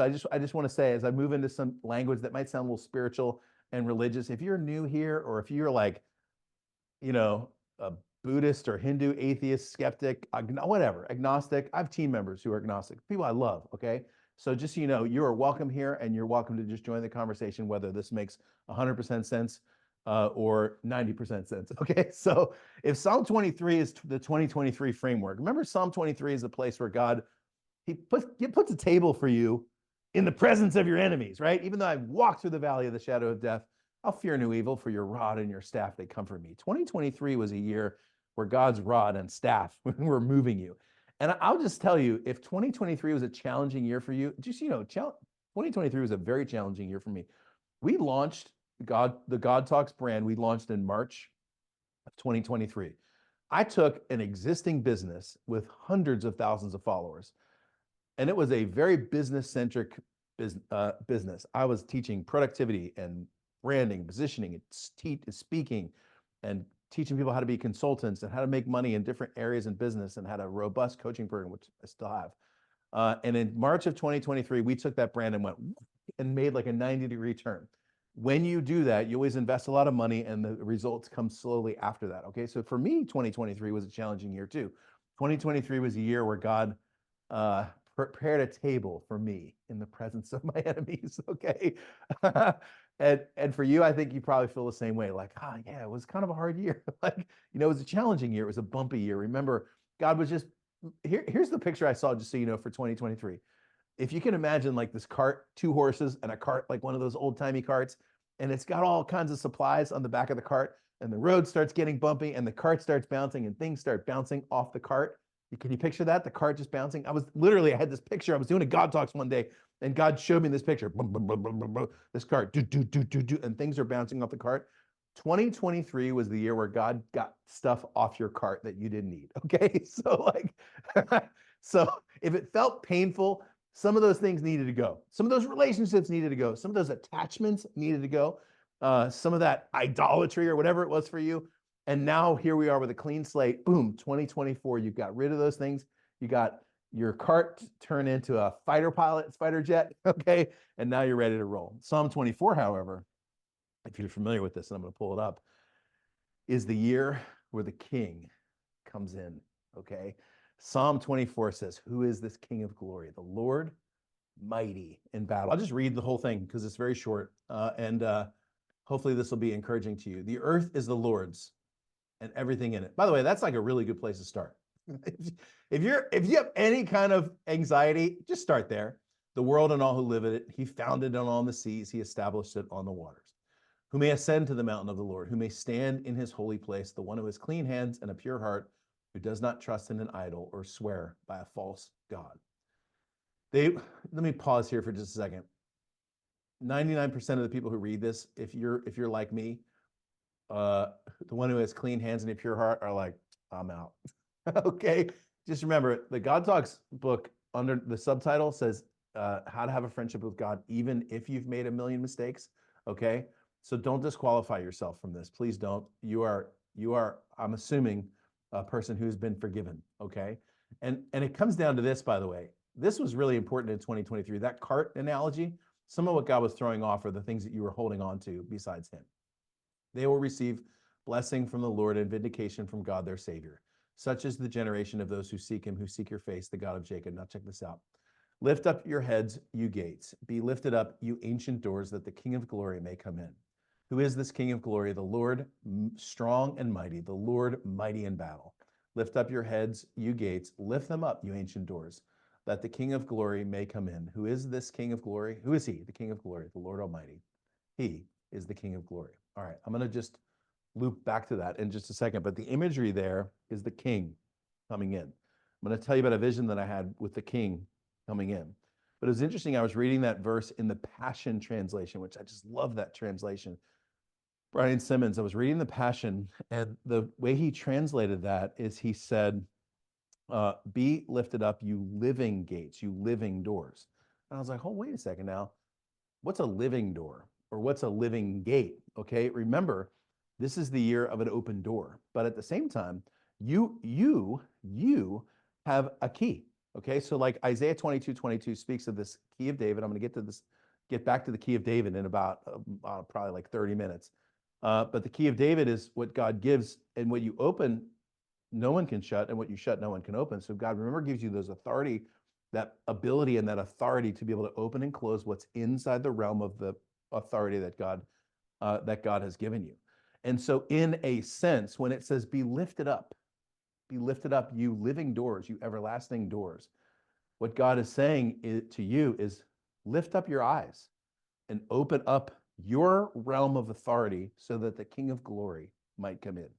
I just want to say, as I move into some language that might sound a little spiritual and religious, if you're new here, or if you're like, a Buddhist or Hindu, atheist, skeptic, whatever, agnostic. I have team members who are agnostic, people I love. Okay. So just so you know, you are welcome here, and you're welcome to just join the conversation, whether this makes 100% sense or 90% sense. Okay. So if Psalm 23 is the 2023 framework, remember Psalm 23 is the place where God, he puts a table for you in the presence of your enemies, right? Even though I walk through the valley of the shadow of death, I'll fear no evil, for your rod and your staff, they comfort me. 2023 was a year where God's rod and staff were moving you. And I'll just tell you, if 2023 was a challenging year for you, just, 2023 was a very challenging year for me. We launched the God Talks brand. We launched in March of 2023. I took an existing business with hundreds of thousands of followers, and it was a very business-centric business. I was teaching productivity and branding, positioning, and speaking, and teaching people how to be consultants and how to make money in different areas in business, and had a robust coaching program, which I still have. And in March of 2023, we took that brand and went and made like a 90-degree turn. When you do that, you always invest a lot of money, and the results come slowly after that. Okay. So for me, 2023 was a challenging year too. 2023 was a year where God prepared a table for me in the presence of my enemies. Okay. And for you, I think you probably feel the same way. Like, yeah, it was kind of a hard year. Like, it was a challenging year. It was a bumpy year. Remember, God was just here's the picture I saw, just so you know, for 2023. If you can imagine, like, this cart, two horses and a cart, like one of those old timey carts, and it's got all kinds of supplies on the back of the cart, and the road starts getting bumpy, and the cart starts bouncing, and things start bouncing off the cart. Can you picture that? The cart just bouncing. I had this picture. I was doing a God Talks one day, and God showed me this picture. Boom, boom, boom, boom, boom, boom. This cart, do, do, do, do, do, and things are bouncing off the cart. 2023 was the year where God got stuff off your cart that you didn't need. Okay. So so if it felt painful, some of those things needed to go. Some of those relationships needed to go. Some of those attachments needed to go. Some of that idolatry or whatever it was for you. And now here we are with a clean slate. Boom, 2024. You've got rid of those things. You got your cart turned into a fighter jet. Okay. And now you're ready to roll. Psalm 24, however, if you're familiar with this, and I'm going to pull it up, is the year where the king comes in. Okay. Psalm 24 says, "Who is this King of glory? The Lord mighty in battle." I'll just read the whole thing because it's very short. And hopefully this will be encouraging to you. "The earth is the Lord's and everything in it." By the way, that's like a really good place to start. If you have any kind of anxiety, just start there. "The world and all who live in it, he founded it on the seas, he established it on the waters. Who may ascend to the mountain of the Lord? Who may stand in his holy place? The one who has clean hands and a pure heart, who does not trust in an idol or swear by a false god." Let me pause here for just a second. 99% of the people who read this, if you're like me, the one who has clean hands and a pure heart, are like, "I'm out." Okay. Just remember, the God Talks book, under the subtitle, says how to have a friendship with God, even if you've made a million mistakes. Okay. So don't disqualify yourself from this. Please don't. You are, I'm assuming, a person who's been forgiven. Okay. And it comes down to this, by the way. This was really important in 2023. That cart analogy, some of what God was throwing off are the things that you were holding on to besides him. "They will receive blessing from the Lord and vindication from God their Savior. Such is the generation of those who seek him, who seek your face, the God of Jacob." Now check this out. "Lift up your heads, you gates. Be lifted up, you ancient doors, that the King of glory may come in." Who is this King of glory? The Lord strong and mighty, the Lord mighty in battle. "Lift up your heads, you gates. Lift them up, you ancient doors, that the King of glory may come in." Who is this King of glory? Who is he? The King of glory, the Lord Almighty. He is the King of glory. All right, I'm going to just loop back to that in just a second, but the imagery there is the king coming in. I'm going to tell you about a vision that I had with the king coming in. But it was interesting. I was reading that verse in the Passion Translation, which I just love that translation. Brian Simmons, I was reading the Passion, and the way he translated that is he said, "Be lifted up, you living gates, you living doors." And I was like, "Oh, wait a second now. What's a living door? Or what's a living gate?" Okay, remember, this is the year of an open door. But at the same time, you have a key. Okay, so like Isaiah 22:22 speaks of this key of David. I'm going to get back to the key of David in about probably like 30 minutes. But the key of David is what God gives, and what you open, no one can shut, and what you shut, no one can open. So God, remember, gives you those authority, that ability and that authority to be able to open and close what's inside the realm of the authority that God has given you. And so, in a sense, when it says be lifted up, you living doors, you everlasting doors. What God is saying to you is lift up your eyes and open up your realm of authority so that the King of Glory might come in.